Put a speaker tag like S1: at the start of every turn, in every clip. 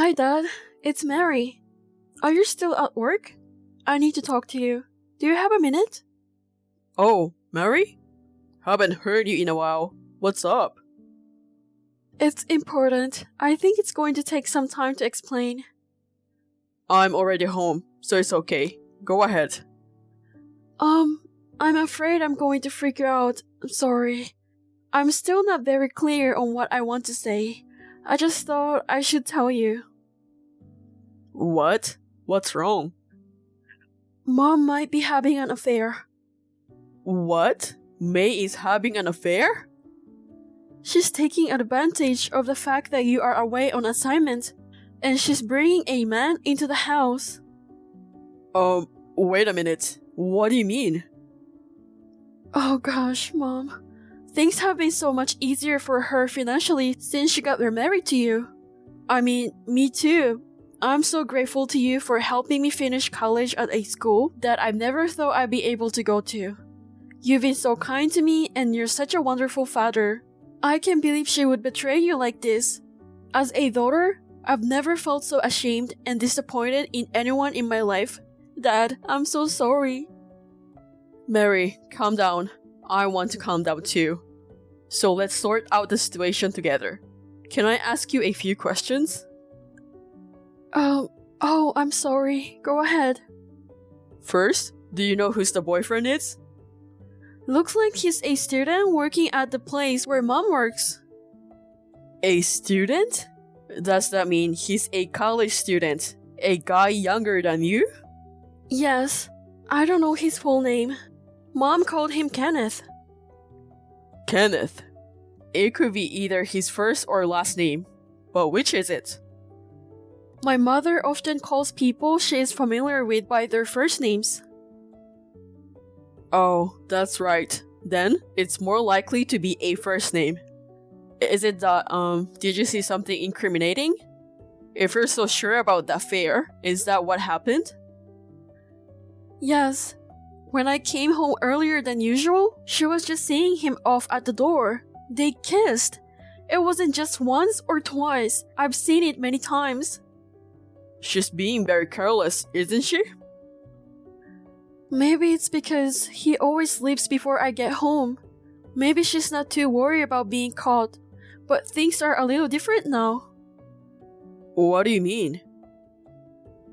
S1: Hi, Dad. It's Mary. Are you still at work? I need to talk to you. Do you have a minute?
S2: Oh, Mary? Haven't heard you in a while. What's up?
S1: It's important. I think it's going to take some time to explain.
S2: I'm already home, so it's okay. Go ahead.
S1: I'm afraid I'm going to freak you out. I'm sorry. I'm still not very clear on what I want to say. I just thought I should tell you.
S2: What? What's wrong?
S1: Mom might be having an affair.
S2: What? May is having an affair?
S1: She's taking advantage of the fact that you are away on assignment, and she's bringing a man into the house.
S2: Wait a minute. What do you mean?
S1: Oh gosh, Mom. Things have been so much easier for her financially since she got remarried to you. I mean, me too. I'm so grateful to you for helping me finish college at a school that I never thought I'd be able to go to. You've been so kind to me and you're such a wonderful father. I can't believe she would betray you like this. As a daughter, I've never felt so ashamed and disappointed in anyone in my life. Dad, I'm so sorry.
S2: Mary, calm down. I want to calm down too. So let's sort out the situation together. Can I ask you a few questions?
S1: I'm sorry. Go ahead.
S2: First, do you know who's the boyfriend is?
S1: Looks like he's a student working at the place where Mom works.
S2: A student? Does that mean he's a college student? A guy younger than you?
S1: Yes. I don't know his full name. Mom called him Kenneth.
S2: Kenneth. It could be either his first or last name. But which is it?
S1: My mother often calls people she is familiar with by their first names.
S2: Oh, that's right. Then, it's more likely to be a first name. Is it that, did you see something incriminating? If you're so sure about the affair, is that what happened?
S1: Yes. When I came home earlier than usual, she was just seeing him off at the door. They kissed. It wasn't just once or twice. I've seen it many times.
S2: She's being very careless, isn't she?
S1: Maybe it's because he always leaves before I get home. Maybe she's not too worried about being caught. But things are a little different now.
S2: What do you mean?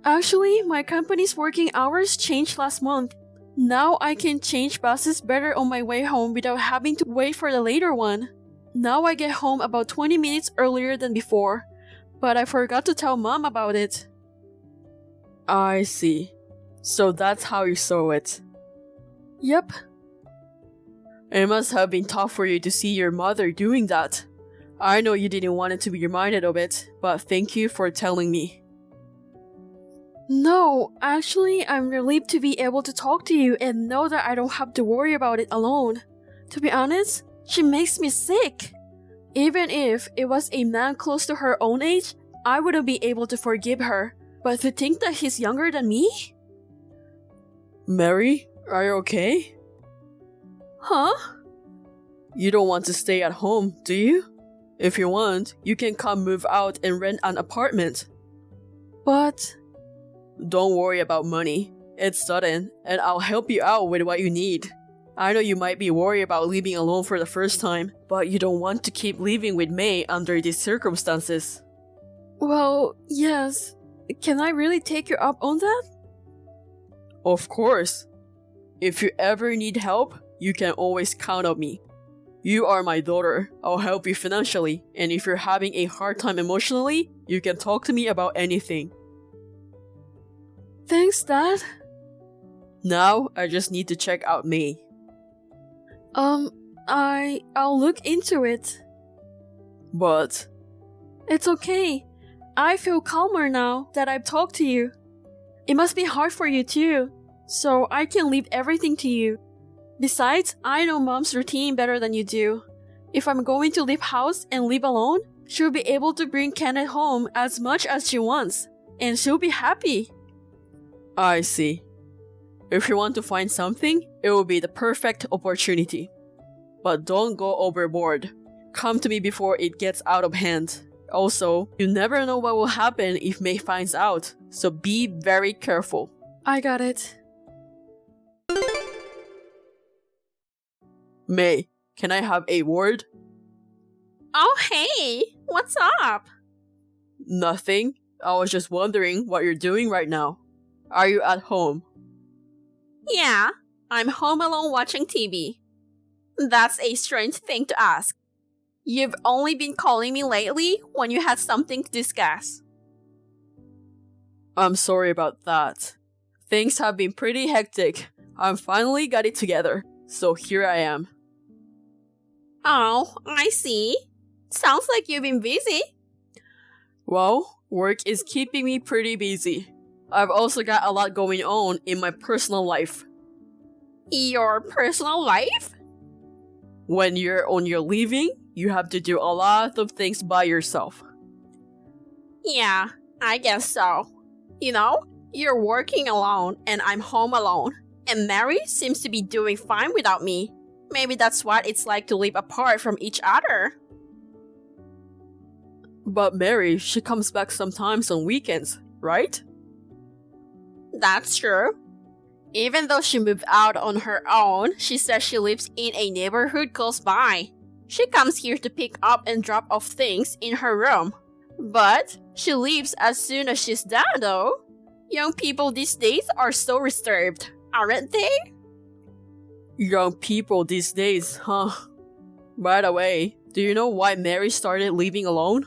S1: Actually, my company's working hours changed last month. Now I can change buses better on my way home without having to wait for the later one. Now I get home about 20 minutes earlier than before. But I forgot to tell Mom about it.
S2: I see. So that's how you saw it.
S1: Yep.
S2: It must have been tough for you to see your mother doing that. I know you didn't want it to be reminded of it, but thank you for telling me.
S1: No, actually, I'm relieved to be able to talk to you and know that I don't have to worry about it alone. To be honest, she makes me sick. Even if it was a man close to her own age, I wouldn't be able to forgive her. But to think that he's younger than me?
S2: Mary, are you okay?
S1: Huh?
S2: You don't want to stay at home, do you? If you want, you can come move out and rent an apartment.
S1: But...
S2: Don't worry about money. It's sudden, and I'll help you out with what you need. I know you might be worried about living alone for the first time, but you don't want to keep living with May under these circumstances.
S1: Well, yes. Can I really take you up on that?
S2: Of course. If you ever need help, you can always count on me. You are my daughter. I'll help you financially, and if you're having a hard time emotionally, you can talk to me about anything.
S1: Thanks, Dad.
S2: Now, I just need to check out May.
S1: I'll look into it.
S2: But...
S1: It's okay. I feel calmer now that I've talked to you. It must be hard for you too, so I can leave everything to you. Besides, I know Mom's routine better than you do. If I'm going to leave house and live alone, she'll be able to bring Kenneth home as much as she wants, and she'll be happy.
S2: I see. If you want to find something, it will be the perfect opportunity. But don't go overboard. Come to me before it gets out of hand. Also, you never know what will happen if May finds out, so be very careful.
S1: I got it.
S2: May, can I have a word?
S3: Oh, hey! What's up?
S2: Nothing. I was just wondering what you're doing right now. Are you at home?
S3: Yeah, I'm home alone watching TV. That's a strange thing to ask. You've only been calling me lately when you had something to discuss.
S2: I'm sorry about that. Things have been pretty hectic. I finally got it together, so here I am.
S3: Oh, I see. Sounds like you've been busy.
S2: Well, work is keeping me pretty busy. I've also got a lot going on in my personal life.
S3: Your personal life?
S2: When you're on your leaving, you have to do a lot of things by yourself.
S3: Yeah, I guess so. You know, you're working alone and I'm home alone. And Mary seems to be doing fine without me. Maybe that's what it's like to live apart from each other.
S2: But Mary, she comes back sometimes on weekends, right?
S3: That's true. Even though she moved out on her own, she says she lives in a neighborhood close by. She comes here to pick up and drop off things in her room. But she leaves as soon as she's done, though. Young people these days are so reserved, aren't they?
S2: Young people these days, huh? By the way, do you know why Mary started living alone?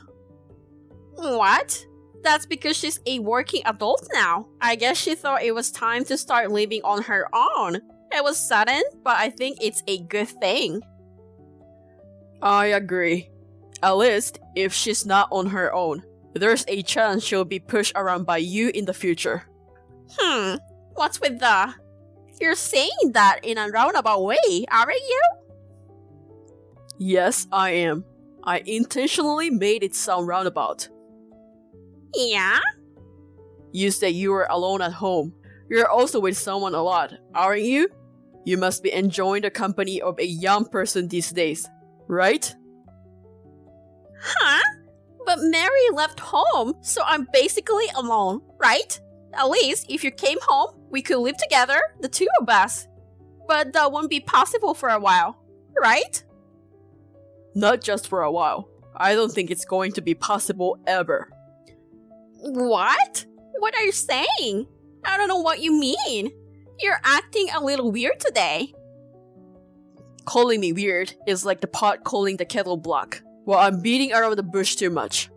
S3: What? That's because she's a working adult now. I guess she thought it was time to start living on her own. It was sudden, but I think it's a good thing.
S2: I agree. At least, if she's not on her own, there's a chance she'll be pushed around by you in the future.
S3: What's with the... You're saying that in a roundabout way, aren't you?
S2: Yes, I am. I intentionally made it sound roundabout.
S3: Yeah?
S2: You say you were alone at home. You're also with someone a lot, aren't you? You must be enjoying the company of a young person these days, right?
S3: Huh? But Mary left home, so I'm basically alone, right? At least, if you came home, we could live together, the two of us. But that won't be possible for a while, right?
S2: Not just for a while. I don't think it's going to be possible ever.
S3: What? What are you saying? I don't know what you mean. You're acting a little weird today.
S2: Calling me weird is like the pot calling the kettle black. Well, I'm beating around the bush too much.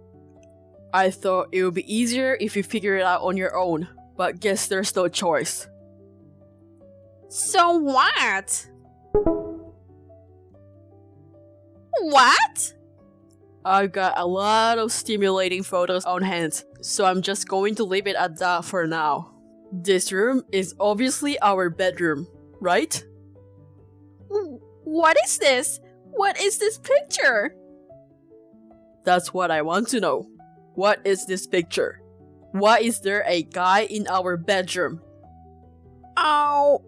S2: I thought it would be easier if you figure it out on your own, but guess there's no choice.
S3: So what? What?
S2: I've got a lot of stimulating photos on hand, so I'm just going to leave it at that for now. This room is obviously our bedroom, right?
S3: What is this? What is this picture?
S2: That's what I want to know. What is this picture? Why is there a guy in our bedroom?
S3: Oh,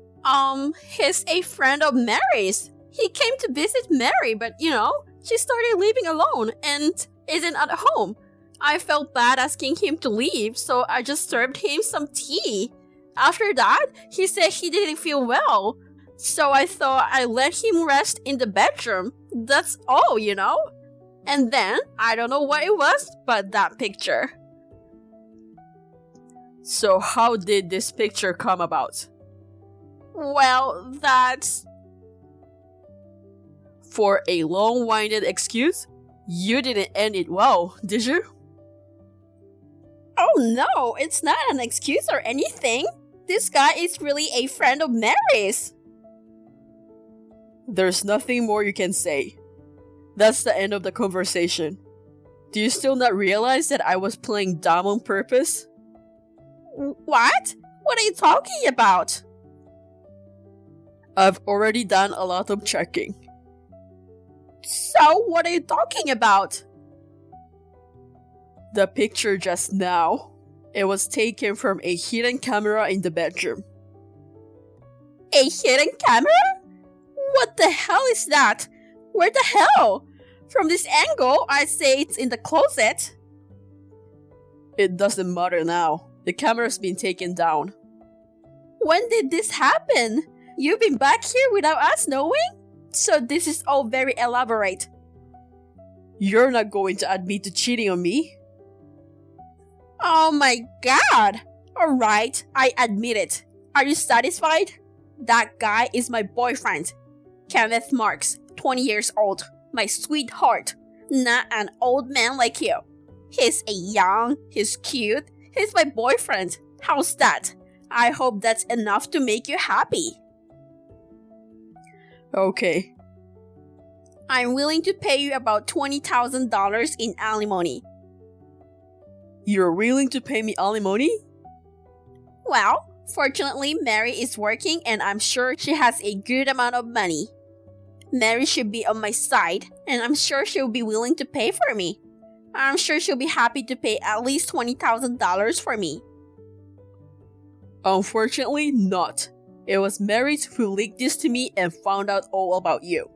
S3: he's a friend of Mary's. He came to visit Mary, but she started living alone and isn't at home. I felt bad asking him to leave, so I just served him some tea. After that, he said he didn't feel well. So I thought I'd let him rest in the bedroom. That's all, And then, I don't know what it was, but that picture.
S2: So how did this picture come about?
S3: Well, that's...
S2: For a long-winded excuse, you didn't end it well, did you?
S3: Oh no, it's not an excuse or anything. This guy is really a friend of Mary's.
S2: There's nothing more you can say. That's the end of the conversation. Do you still not realize that I was playing dumb on purpose?
S3: What? What are you talking about?
S2: I've already done a lot of checking.
S3: So, what are you talking about?
S2: The picture just now. It was taken from a hidden camera in the bedroom.
S3: A hidden camera? What the hell is that? Where the hell? From this angle, I'd say it's in the closet.
S2: It doesn't matter now. The camera's been taken down.
S3: When did this happen? You've been back here without us knowing? So this is all very elaborate.
S2: You're not going to admit to cheating on me?
S3: Oh my god! Alright, I admit it. Are you satisfied? That guy is my boyfriend. Kenneth Marks, 20 years old. My sweetheart. Not an old man like you. He's young, he's cute, he's my boyfriend. How's that? I hope that's enough to make you happy.
S2: Okay.
S3: I'm willing to pay you about $20,000 in alimony.
S2: You're willing to pay me alimony?
S3: Well, fortunately, Mary is working and I'm sure she has a good amount of money. Mary should be on my side, and I'm sure she'll be willing to pay for me. I'm sure she'll be happy to pay at least $20,000 for me.
S2: Unfortunately, not. It was Mary who leaked this to me and found out all about you.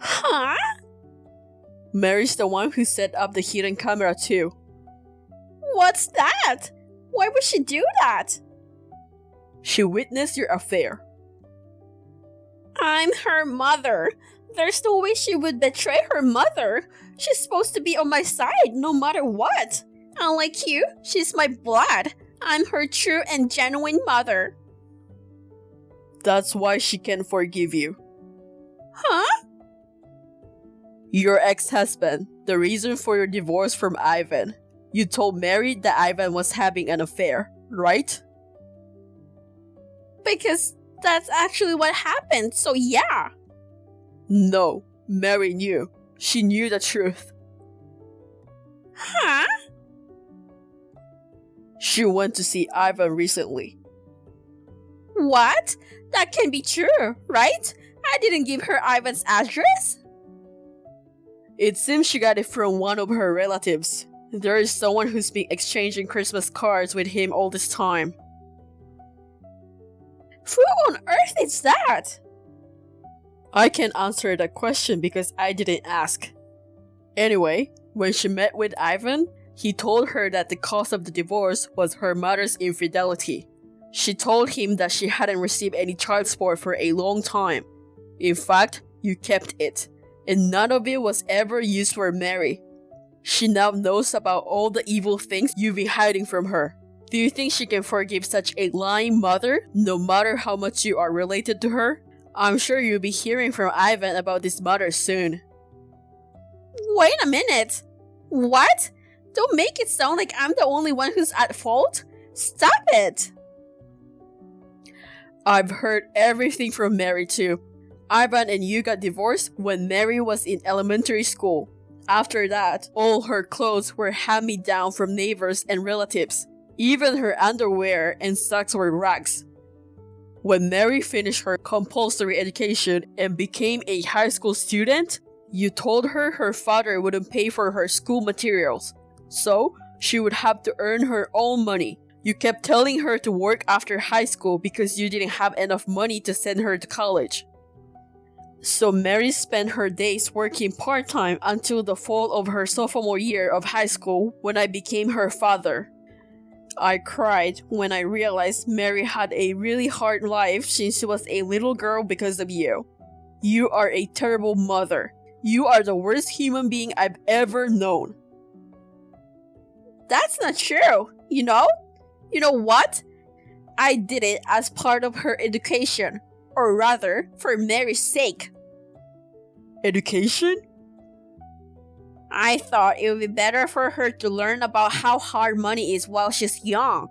S3: Huh?
S2: Mary's the one who set up the hidden camera too.
S3: What's that? Why would she do that?
S2: She witnessed your affair.
S3: I'm her mother. There's no way she would betray her mother. She's supposed to be on my side no matter what. Unlike you, she's my blood. I'm her true and genuine mother.
S2: That's why she can forgive you.
S3: Huh?
S2: Your ex-husband, the reason for your divorce from Ivan. You told Mary that Ivan was having an affair, right?
S3: Because that's actually what happened, so yeah.
S2: No, Mary knew. She knew the truth.
S3: Huh?
S2: She went to see Ivan recently.
S3: What? That can be true, right? I didn't give her Ivan's address.
S2: It seems she got it from one of her relatives. There is someone who's been exchanging Christmas cards with him all this time.
S3: Who on earth is that?
S2: I can't answer that question because I didn't ask. Anyway, when she met with Ivan, he told her that the cause of the divorce was her mother's infidelity. She told him that she hadn't received any child support for a long time. In fact, you kept it, and none of it was ever used for Mary. She now knows about all the evil things you've been hiding from her. Do you think she can forgive such a lying mother, no matter how much you are related to her? I'm sure you'll be hearing from Ivan about this matter soon.
S3: Wait a minute. What? Don't make it sound like I'm the only one who's at fault. Stop it.
S2: I've heard everything from Mary too. Ivan and you got divorced when Mary was in elementary school. After that, all her clothes were hand-me-down from neighbors and relatives. Even her underwear and socks were rags. When Mary finished her compulsory education and became a high school student, you told her her father wouldn't pay for her school materials, so she would have to earn her own money. You kept telling her to work after high school because you didn't have enough money to send her to college. So Mary spent her days working part-time until the fall of her sophomore year of high school when I became her father. I cried when I realized Mary had a really hard life since she was a little girl because of you. You are a terrible mother. You are the worst human being I've ever known.
S3: That's not true, you know? You know what? I did it as part of her education, or rather, for Mary's sake.
S2: Education?
S3: I thought it would be better for her to learn about how hard money is while she's young.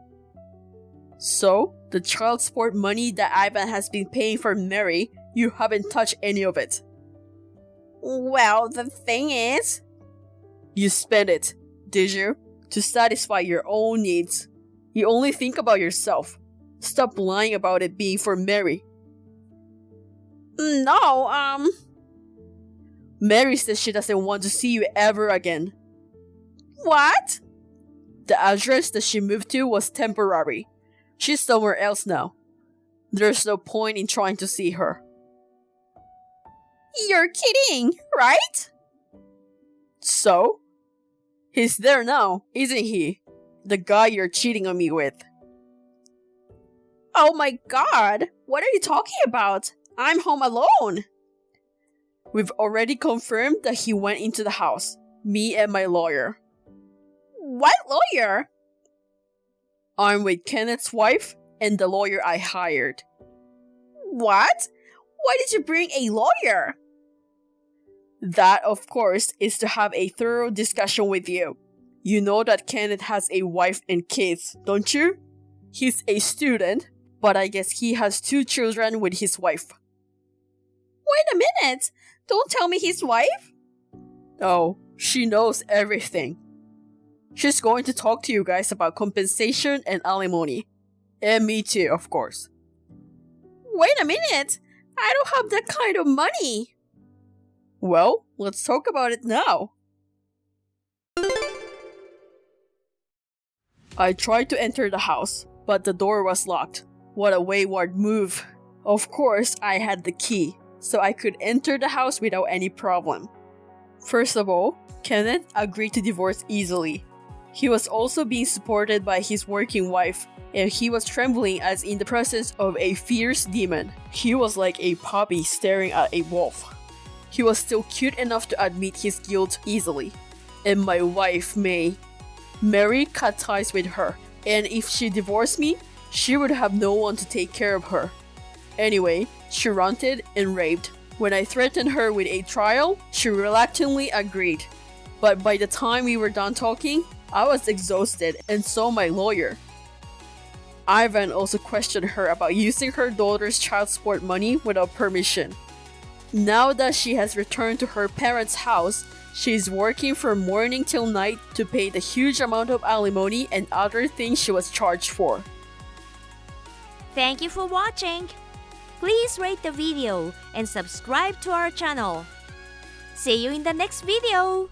S2: So, the child support money that Ivan has been paying for Mary, you haven't touched any of it.
S3: Well, the thing is...
S2: You spent it, did you? To satisfy your own needs. You only think about yourself. Stop lying about it being for Mary.
S3: No,
S2: Mary says she doesn't want to see you ever again.
S3: What?
S2: The address that she moved to was temporary. She's somewhere else now. There's no point in trying to see her.
S3: You're kidding, right?
S2: So? He's there now, isn't he? The guy you're cheating on me with.
S3: Oh my god! What are you talking about? I'm home alone!
S2: We've already confirmed that he went into the house. Me and my lawyer.
S3: What lawyer?
S2: I'm with Kenneth's wife and the lawyer I hired.
S3: What? Why did you bring a lawyer?
S2: That, of course, is to have a thorough discussion with you. You know that Kenneth has a wife and kids, don't you? He's a student, but I guess he has 2 children with his wife.
S3: Wait a minute! Don't tell me his wife?
S2: Oh, she knows everything. She's going to talk to you guys about compensation and alimony. And me too, of course.
S3: Wait a minute! I don't have that kind of money!
S2: Well, let's talk about it now. I tried to enter the house, but the door was locked. What a wayward move. Of course, I had the key, so I could enter the house without any problem. First of all, Kenneth agreed to divorce easily. He was also being supported by his working wife, and he was trembling as in the presence of a fierce demon. He was like a puppy staring at a wolf. He was still cute enough to admit his guilt easily. And my wife, Mary cut ties with her, and if she divorced me, she would have no one to take care of her. Anyway, she ranted and raved. When I threatened her with a trial, she reluctantly agreed. But by the time we were done talking, I was exhausted, and so my lawyer. Ivan also questioned her about using her daughter's child support money without permission. Now that she has returned to her parents' house, she is working from morning till night to pay the huge amount of alimony and other things she was charged for.
S4: Thank you for watching. Please rate the video and subscribe to our channel. See you in the next video.